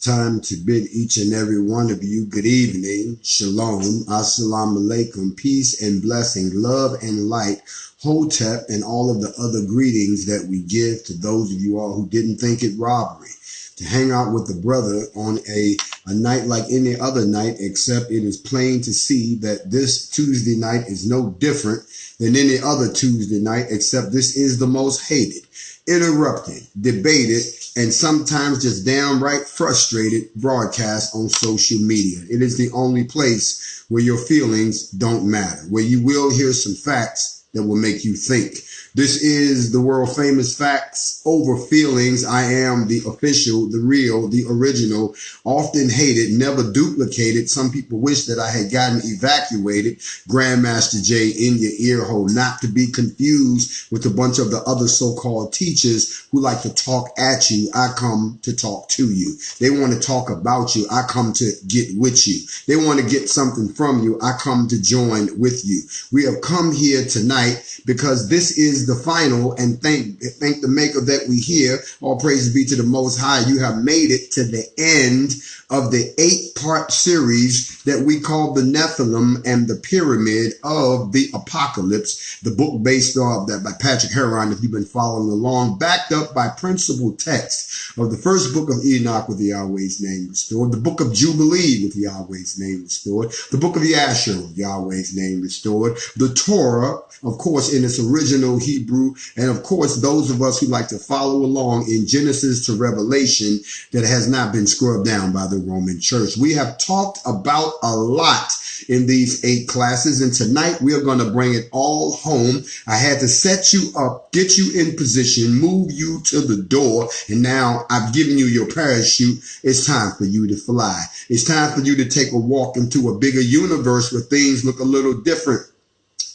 Time to bid each and every one of you good evening, shalom, assalamu alaikum, peace and blessing, love and light, hotep, and all of the other greetings that we give to those of you all who didn't think it robbery to hang out with the brother on a night like any other night, except it is plain to see that this Tuesday night is no different than any other Tuesday night, except this is the most hated, interrupted, debated, and sometimes just downright frustrated broadcast on social media. It is the only place where your feelings don't matter, where you will hear some facts that will make you think. This is the world famous Factz over feelings. I am the official, the real, the original, often hated, never duplicated. Some people wish that I had gotten evacuated. Grandmaster J in your ear hole, not to be confused with a bunch of the other so-called teachers who like to talk at you. I come to talk to you. They want to talk about you. I come to get with you. They want to get something from you. I come to join with you. We have come here tonight because this is the final, and thank the maker that we hear. All praise be to the Most High. You have made it to the end of the 8-part series that we call the Nephilim and the Pyramid of the Apocalypse, the book based off that by Patrick Heron, if you've been following along, backed up by principal text of the first book of Enoch with Yahweh's name restored, the book of Jubilee with Yahweh's name restored, the book of Yashar with Yahweh's name restored, the Torah, of course, in its original Hebrew, and of course, those of us who like to follow along in Genesis to Revelation that has not been scrubbed down by the Roman Church. We have talked about a lot in these 8 classes, and tonight we are going to bring it all home. I had to set you up, get you in position, move you to the door, and now I've given you your parachute. It's time for you to fly. It's time for you to take a walk into a bigger universe where things look a little different.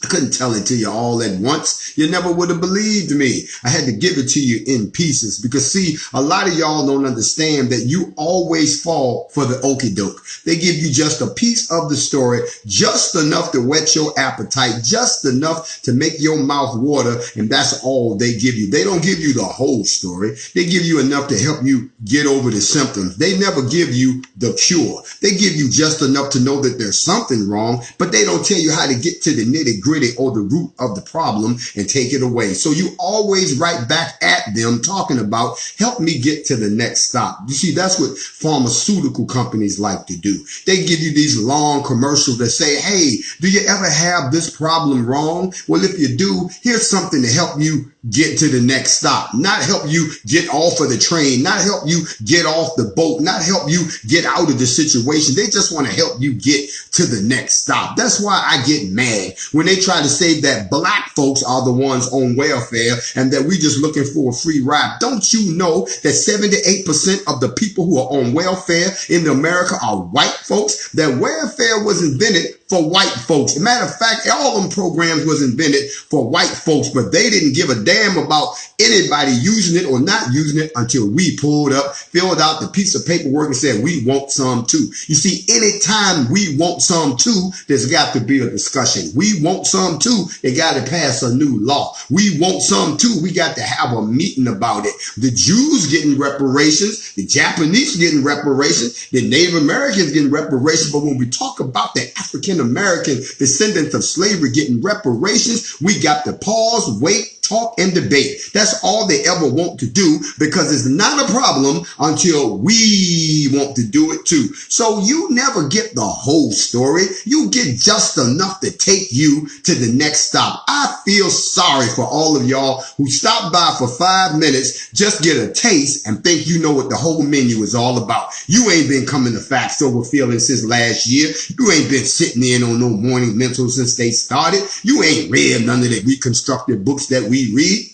I couldn't tell it to you all at once. You never would have believed me. I had to give it to you in pieces because, see, a lot of y'all don't understand that you always fall for the okie doke. They give you just a piece of the story, just enough to whet your appetite, just enough to make your mouth water, and that's all they give you. They don't give you the whole story. They give you enough to help you get over the symptoms. They never give you the cure. They give you just enough to know that there's something wrong, but they don't tell you how to get to the nitty-gritty or the root of the problem and take it away. So you always right back at them talking about, help me get to the next stop. You see, that's what pharmaceutical companies like to do. They give you these long commercials that say, hey, do you ever have this problem wrong? Well, if you do, here's something to help you get to the next stop. Not help you get off of the train, not help you get off the boat, not help you get out of the situation. They just want to help you get to the next stop. That's why I get mad when they try to say that black folks are the ones on welfare and that we just looking for a free ride. Don't you know that 78% of the people who are on welfare in America are white folks? That welfare was invented for white folks. As a matter of fact, all them programs was invented for white folks, but they didn't give a damn about anybody using it or not using it until we pulled up, filled out the piece of paperwork and said, we want some too. You see, anytime we want some too, there's got to be a discussion. We want some too, they got to pass a new law. We want some too, we got to have a meeting about it. The Jews getting reparations, the Japanese getting reparations, the Native Americans getting reparations, but when we talk about the African American descendants of slavery getting reparations, we got to pause, wait, talk, and debate. That's all they ever want to do because it's not a problem until we want to do it too. So you never get the whole story. You get just enough to take you to the next stop. I feel sorry for all of y'all who stop by for 5 minutes, just get a taste and think you know what the whole menu is all about. You ain't been coming to Factz over feelings since last year. You ain't been sitting in on no morning mental since they started. You ain't read none of the reconstructed books that we read.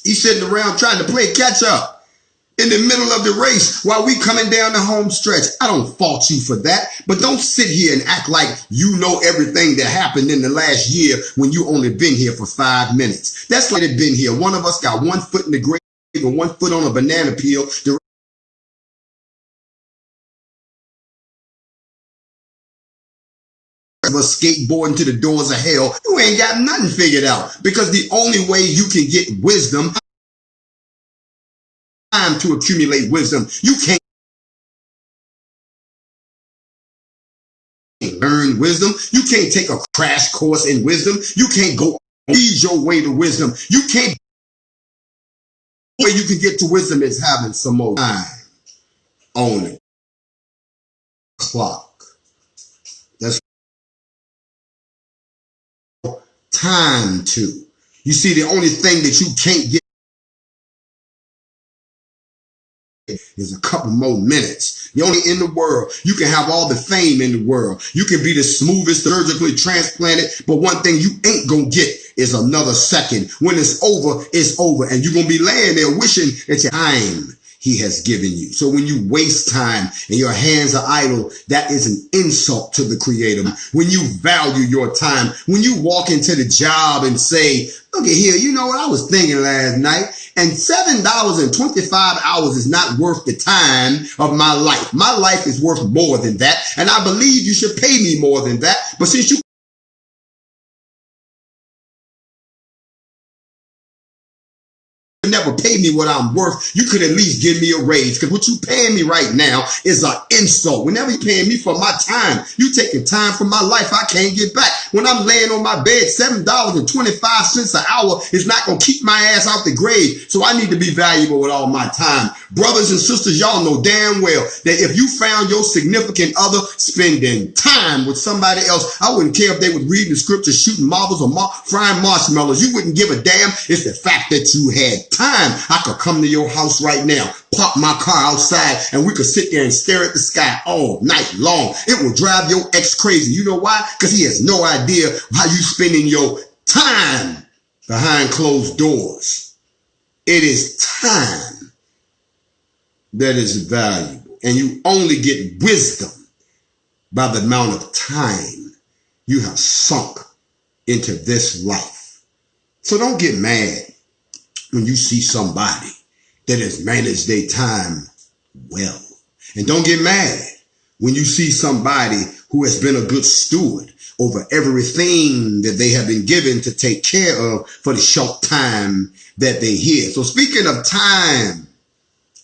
He's sitting around trying to play catch up in the middle of the race while we coming down the home stretch. I don't fault you for that, but don't sit here and act like you know everything that happened in the last year when you only been here for 5 minutes. That's like it been here. One of us got 1 foot in the grave and 1 foot on a banana peel. The of us skateboarding to the doors of hell. You ain't got nothing figured out because the only way you can get wisdom, time to accumulate wisdom, you can't can't learn wisdom. You can't take a crash course in wisdom. You can't go ease your way to wisdom. You can't. The way you can get to wisdom is having some more time on the clock. That's time to. You see, the only thing that you can't get is a couple more minutes. You're only in the world. You can have all the fame in the world. You can be the smoothest, surgically transplanted, but one thing you ain't gonna get is another second. When it's over, it's over. And you're gonna be laying there wishing that your time he has given you. So when you waste time and your hands are idle, that is an insult to the Creator. When you value your time, when you walk into the job and say, look at here, you know what I was thinking last night, and $7.25 is not worth the time of my life. My life is worth more than that, and I believe you should pay me more than that. But since you never pay me what I'm worth, you could at least give me a raise, because what you paying me right now is an insult. Whenever you're paying me for my time, you taking time from my life I can't get back. When I'm laying on my bed, $7.25 an hour is not going to keep my ass out the grave. So I need to be valuable with all my time. Brothers and sisters, y'all know damn well that if you found your significant other spending time with somebody else, I wouldn't care if they would read the scripture, shooting marbles or frying marshmallows. You wouldn't give a damn. It's the fact that you had time. I could come to your house right now, park my car outside, and we could sit there and stare at the sky all night long. It will drive your ex crazy. You know why? Because he has no idea how you spending your time behind closed doors. It is time that is valuable, and you only get wisdom by the amount of time you have sunk into this life. So don't get mad when you see somebody that has managed their time well. And don't get mad when you see somebody who has been a good steward over everything that they have been given to take care of for the short time that they're here. So speaking of time,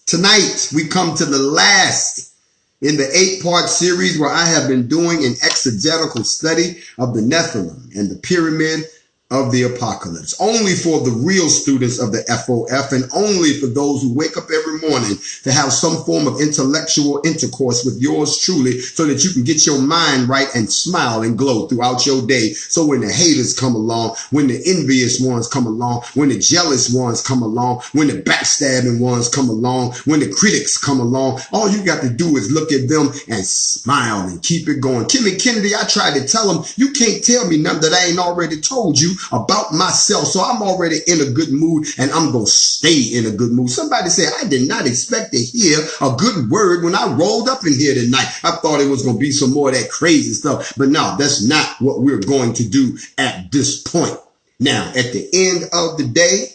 tonight we come to the last in the 8-part series where I have been doing an exegetical study of the Nephilim and the pyramid of the apocalypse, only for the real students of the FOF, and only for those who wake up every morning to have some form of intellectual intercourse with yours truly, so that you can get your mind right and smile and glow throughout your day. So when the haters come along, when the envious ones come along, when the jealous ones come along, when the backstabbing ones come along, when the critics come along, all you got to do is look at them and smile and keep it going. Kimmy Kennedy, I tried to tell him, you can't tell me nothing that I ain't already told you about myself. So I'm already in a good mood, and I'm going to stay in a good mood. Somebody said, I did not expect to hear a good word when I rolled up in here tonight. I thought it was going to be some more of that crazy stuff, but no, that's not what we're going to do at this point. Now, at the end of the day,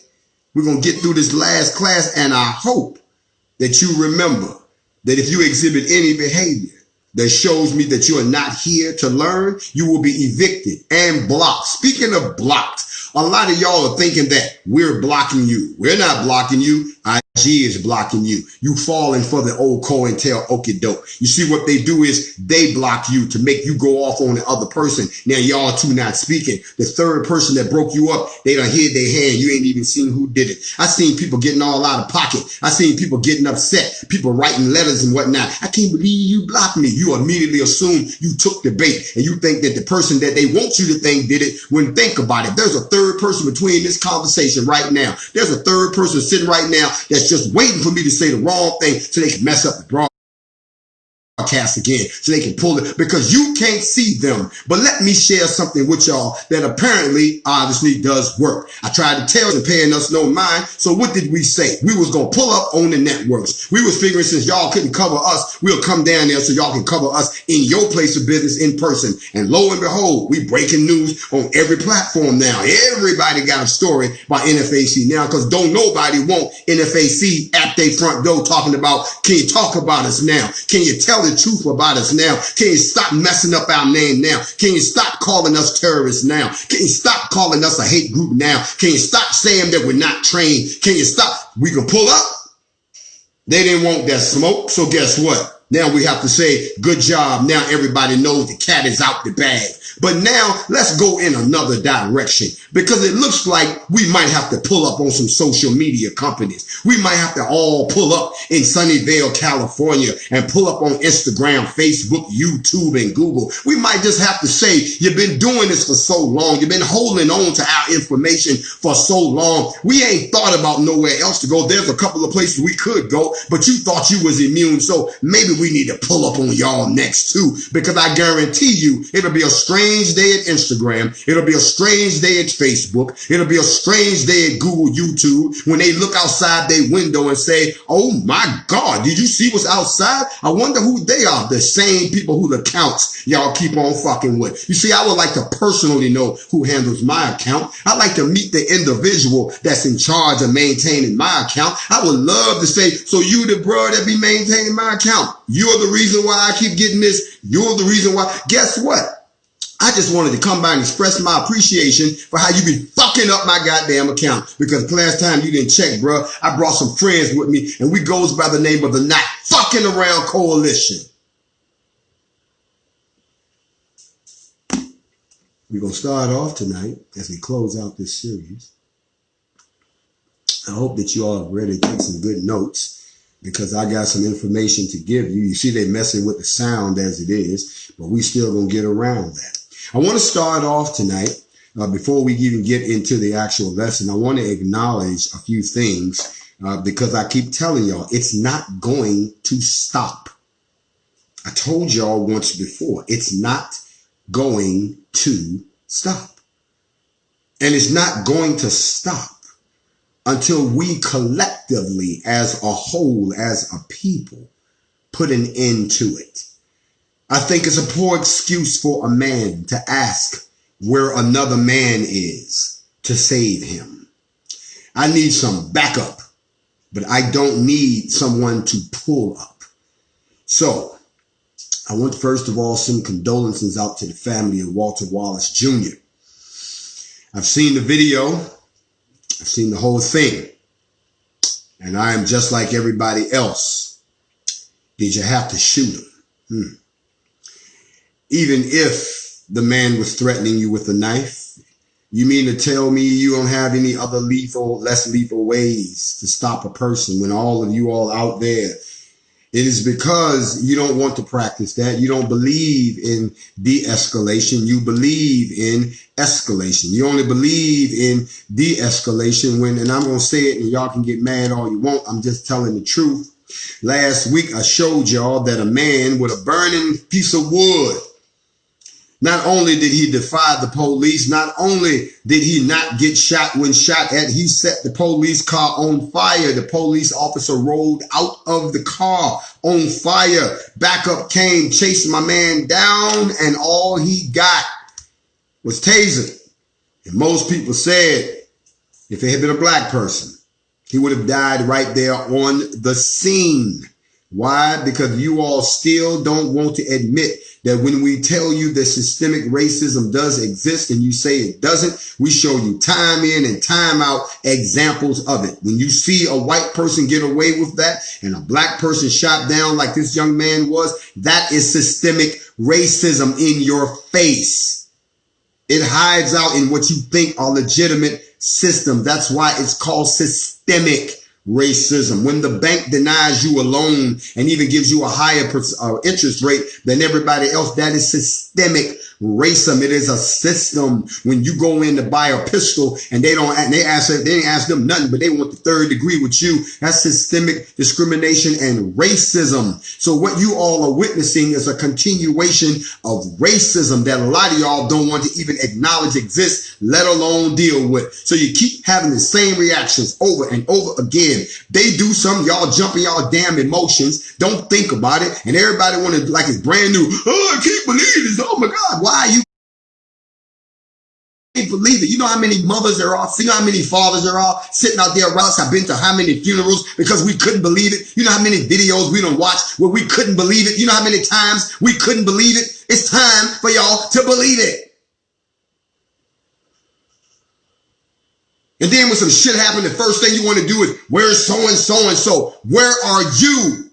we're going to get through this last class, and I hope that you remember that if you exhibit any behavior that shows me that you are not here to learn, you will be evicted and blocked. Speaking of blocked, a lot of y'all are thinking that we're blocking you. We're not blocking you. IG is blocking you. You falling for the old COINTELPRO. You see what they do is they block you to make you go off on the other person. Now y'all two not speaking. The third person that broke you up, they done hid their hand. You ain't even seen who did it. I seen people getting all out of pocket. I seen people getting upset. People writing letters and whatnot. I can't believe you blocked me. You immediately assume you took the bait, and you think that the person that they want you to think did it. When think about it, there's a third person between this conversation right now. There's a third person sitting right now that's just waiting for me to say the wrong thing so they can mess up the broadcast again, so they can pull it, because you can't see them. But let me share something with y'all that apparently obviously does work. I tried to tell you, paying us no mind. So what did we say? We was going to pull up on the networks. We was figuring since y'all couldn't cover us, we'll come down there so y'all can cover us in your place of business in person. And lo and behold, we breaking news on every platform now. Everybody got a story by NFAC now, because don't nobody want NFAC at their front door talking about, can you talk about us now? Can you tell the truth about us now? Can you stop messing up our name now? Can you stop calling us terrorists now? Can you stop calling us a hate group now? Can you stop saying that we're not trained? Can you stop? We can pull up. They didn't want that smoke, so guess what? Now we have to say, good job. Now everybody knows the cat is out the bag. But now let's go in another direction, because it looks like we might have to pull up on some social media companies. We might have to all pull up in Sunnyvale, California, and pull up on Instagram, Facebook, YouTube, and Google. We might just have to say, you've been doing this for so long. You've been holding on to our information for so long. We ain't thought about nowhere else to go. There's a couple of places we could go, but you thought you was immune. So maybe we need to pull up on y'all next too, because I guarantee you it'll be a strange day at Instagram. It'll be a strange day at Facebook. It'll be a strange day at Google, YouTube, when they look outside their window and say, oh my God, did you see what's outside? I wonder who they are. The same people whose accounts y'all keep on fucking with. You see, I would like to personally know who handles my account. I like to meet the individual that's in charge of maintaining my account. I would love to say, so you the bro that be maintaining my account. You're the reason why I keep getting this. You're the reason why. Guess what? I just wanted to come by and express my appreciation for how you be fucking up my goddamn account. Because the last time you didn't check, bro, I brought some friends with me, and we goes by the name of the Not Fucking Around Coalition. We're going to start off tonight as we close out this series. I hope that you all have ready to take some good notes, because I got some information to give you. You see, they messing with the sound as it is, but we still going to get around that. I want to start off tonight, before we even get into the actual lesson. I want to acknowledge a few things, because I keep telling y'all, it's not going to stop. I told y'all once before, it's not going to stop. And it's not going to stop until we collectively, as a whole, as a people, put an end to it. I think it's a poor excuse for a man to ask where another man is to save him. I need some backup, but I don't need someone to pull up. So I want, first of all, some condolences out to the family of Walter Wallace Jr. I've seen the video. I've seen the whole thing. And I am just like everybody else. Did you have to shoot him? Even if the man was threatening you with a knife, you mean to tell me you don't have any other lethal, less lethal ways to stop a person when all of you all out there? It is because you don't want to practice that. You don't believe in de-escalation. You believe in escalation. You only believe in de-escalation when, and I'm going to say it and y'all can get mad all you want, I'm just telling the truth. Last week I showed y'all that a man with a burning piece of wood, not only did he defy the police, not only did he not get shot when shot at, he set the police car on fire. The police officer rolled out of the car on fire. Backup came, chasing my man down, and all he got was tasered. And most people said if it had been a black person, he would have died right there on the scene. Why? Because you all still don't want to admit that when we tell you that systemic racism does exist and you say it doesn't, we show you time in and time out examples of it. When you see a white person get away with that and a black person shot down like this young man was, that is systemic racism in your face. It hides out in what you think are legitimate systems. That's why it's called systemic racism. When the bank denies you a loan and even gives you a higher interest rate than everybody else, that is systemic racism. It is a system. When you go in to buy a pistol and they didn't ask them nothing, but they want the third degree with you, that's systemic discrimination and racism. So what you all are witnessing is a continuation of racism that a lot of y'all don't want to even acknowledge exists, let alone deal with. So you keep having the same reactions over and over again. They do something, y'all jump in y'all damn emotions, don't think about it, and everybody want to like it's brand new. Oh, I can't believe this. Oh my God. Why you can't believe it? You know how many mothers there are? You know how many fathers there are sitting out there around us? I've been to how many funerals because we couldn't believe it? You know how many videos we done watched where we couldn't believe it? You know how many times we couldn't believe it? It's time for y'all to believe it. And then when some shit happens, the first thing you want to do is, where's so-and-so and so? Where are you?